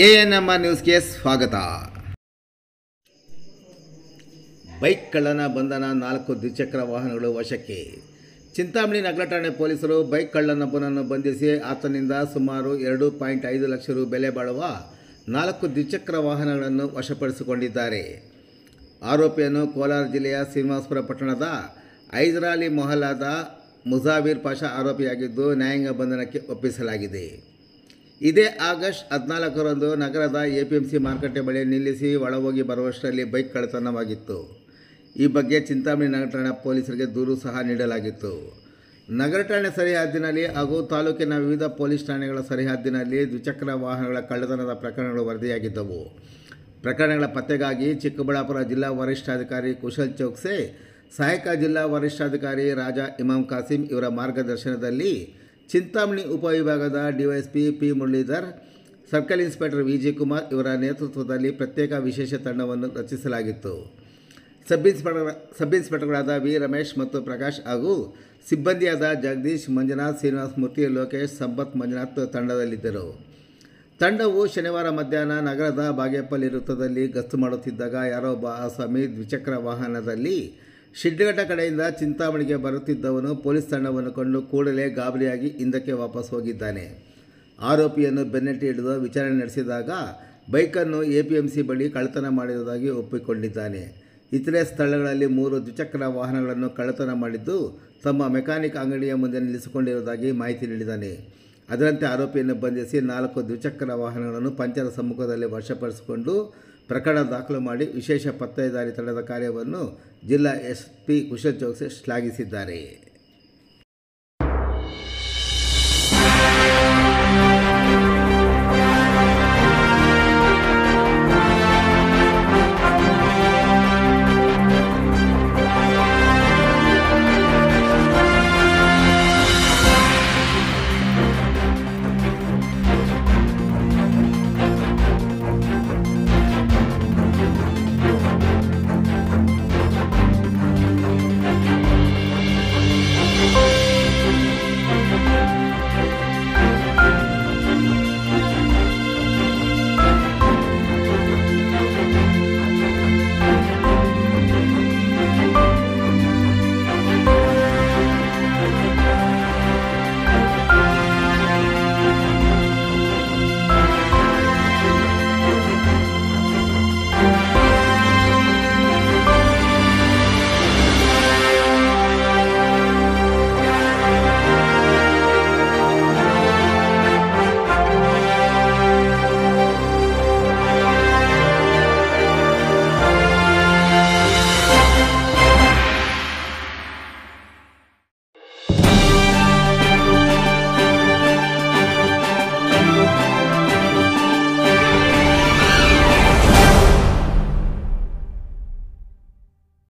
ANMR ನ್ಯೂಸ್ಗೆ ಸ್ವಾಗತ. Bike ಕಳ್ಳನ ಬಂಧನ, 4 ದ್ವಿಚಕ್ರ ವಾಹನಗಳು ವಶಕ್ಕೆ. ಚಿಂತಾಮಣಿ ನಗರ ಠಾಣೆ ಪೊಲೀಸರು ಬೈಕ್ ಕಳ್ಳನೊಬ್ಬನನ್ನು ಬಂಧಿಸಿ ಆತನಿಂದ ಸುಮಾರು 2.5 ಲಕ್ಷ ರು ಬೆಲೆ ಬಾಳುವ 4 ದ್ವಿಚಕ್ರ ವಾಹನಗಳನ್ನು ವಶಪಡಿಸಿಕೊಂಡಿದ್ದಾರೆ. ಆರೋಪಿಯನ್ನು ಕೋಲಾರ ಜಿಲ್ಲೆಯ ಶ್ರೀನಿವಾಸಪುರ ಪಟ್ಟಣದ ಹೈದರಾಲಿ ಮೊಹಲ್ಲಾದ ಮುಜಾವಿರ್ ಪಾಷಾ ಆರೋಪಿಯಾಗಿದ್ದು ನ್ಯಾಯಾಂಗ ಬಂಧನಕ್ಕೆ ಒಪ್ಪಿಸಲಾಗಿದೆ. ಇದೇ ಆಗಸ್ಟ್ 14ರಂದು ನಗರದ ಎಪಿಎಂಸಿ ಮಾರುಕಟ್ಟೆ ಬಳಿ ನಿಲ್ಲಿಸಿ ಒಳಹೋಗಿ ಬರುವಷ್ಟರಲ್ಲಿ ಬೈಕ್ ಕಳ್ಳತನವಾಗಿತ್ತು. ಈ ಬಗ್ಗೆ ಚಿಂತಾಮಣಿ ನಗರ ಠಾಣೆ ಪೊಲೀಸರಿಗೆ ದೂರು ಸಹ ನೀಡಲಾಗಿತ್ತು. ನಗರ ಠಾಣೆ ಸರಿಹದ್ದಿನಲ್ಲಿ ಹಾಗೂ ತಾಲೂಕಿನ ವಿವಿಧ ಪೊಲೀಸ್ ಠಾಣೆಗಳ ಸರಿಹದ್ದಿನಲ್ಲಿ ದ್ವಿಚಕ್ರ ವಾಹನಗಳ ಕಳ್ಳತನದ ಪ್ರಕರಣಗಳು ವರದಿಯಾಗಿದ್ದವು. ಪ್ರಕರಣಗಳ ಪತ್ತೆಗಾಗಿ ಚಿಕ್ಕಬಳ್ಳಾಪುರ ಜಿಲ್ಲಾ ವರಿಷ್ಠಾಧಿಕಾರಿ ಕುಶಲ್ ಚೌಕ್ಸೆ, ಸಹಾಯಕ ಜಿಲ್ಲಾ ವರಿಷ್ಠಾಧಿಕಾರಿ ರಾಜಾ ಇಮಾಮ್ ಕಾಸಿಂ ಇವರ ಮಾರ್ಗದರ್ಶನದಲ್ಲಿ ಚಿಂತಾಮಣಿ ಉಪವಿಭಾಗದ DYSP P Muralidhar, circle inspector Viji Kumar ಇವರ ನೇತೃತ್ವದಲ್ಲಿ ಪ್ರತ್ಯೇಕ ವಿಶೇಷ ತಂಡವನ್ನು ರಚಿಸಲಾಗಿತ್ತು. ಸಬ್ ಇನ್ಸ್ಪೆಕ್ಟರ್ಗಳಾದ ವಿ ರಮೇಶ್ ಮತ್ತು ಪ್ರಕಾಶ್ ಹಾಗೂ ಸಿಬ್ಬಂದಿಯಾದ ಜಗದೀಶ್, ಮಂಜುನಾಥ್, ಶ್ರೀನಿವಾಸ ಮೂರ್ತಿ, ಲೋಕೇಶ್, ಸಂಪತ್, ಮಂಜುನಾಥ್ ತಂಡದಲ್ಲಿದ್ದರು. ತಂಡವು ಶನಿವಾರ ಮಧ್ಯಾಹ್ನ ನಗರದ ಬಾಗೇಪಲ್ಲಿ ವೃತ್ತದಲ್ಲಿ ಗಸ್ತು ಮಾಡುತ್ತಿದ್ದಾಗ ಯಾರೋ ಒಬ್ಬ ಆಸಾಮಿ ದ್ವಿಚಕ್ರ ವಾಹನದಲ್ಲಿ ಶಿಡ್ಲಘಟ್ಟ ಕಡೆಯಿಂದ ಚಿಂತಾಮಣಿಗೆ ಬರುತ್ತಿದ್ದವನು ಪೊಲೀಸ್ ತಂಡವನ್ನು ಕಂಡು ಕೂಡಲೇ ಗಾಬರಿಯಾಗಿ ಹಿಂದಕ್ಕೆ ವಾಪಸ್ ಹೋಗಿದ್ದಾನೆ. ಆರೋಪಿಯನ್ನು ಬೆನ್ನಟ್ಟಿ ಹಿಡಿದು ವಿಚಾರಣೆ ನಡೆಸಿದಾಗ ಬೈಕನ್ನು ಎಪಿಎಂಸಿ ಬಳಿ ಕಳ್ಳತನ ಮಾಡಿರುವುದಾಗಿ ಒಪ್ಪಿಕೊಂಡಿದ್ದಾನೆ. ಇತರೆ ಸ್ಥಳಗಳಲ್ಲಿ 3 ದ್ವಿಚಕ್ರ ವಾಹನಗಳನ್ನು ಕಳ್ಳತನ ಮಾಡಿದ್ದು ತಮ್ಮ ಮೆಕ್ಯಾನಿಕ್ ಅಂಗಡಿಯ ಮುಂದೆ ನಿಲ್ಲಿಸಿಕೊಂಡಿರುವುದಾಗಿ ಮಾಹಿತಿ ನೀಡಿದ್ದಾನೆ. ಅದರಂತೆ ಆರೋಪಿಯನ್ನು ಬಂಧಿಸಿ 4 ದ್ವಿಚಕ್ರ ವಾಹನಗಳನ್ನು ಪಂಚರ ಸಮ್ಮುಖದಲ್ಲಿ ವಶಪಡಿಸಿಕೊಂಡು ಪ್ರಕರಣ ದಾಖಲು ಮಾಡಿ ವಿಶೇಷ ಪತ್ತೇದಾರಿ ತಂಡದ ಕಾರ್ಯವನ್ನು ಜಿಲ್ಲಾ ಎಸ್ಪಿ ಕುಶಲ್ ಚೌಕ್ಸೆ ಶ್ಲಾಘಿಸಿದ್ದಾರೆ.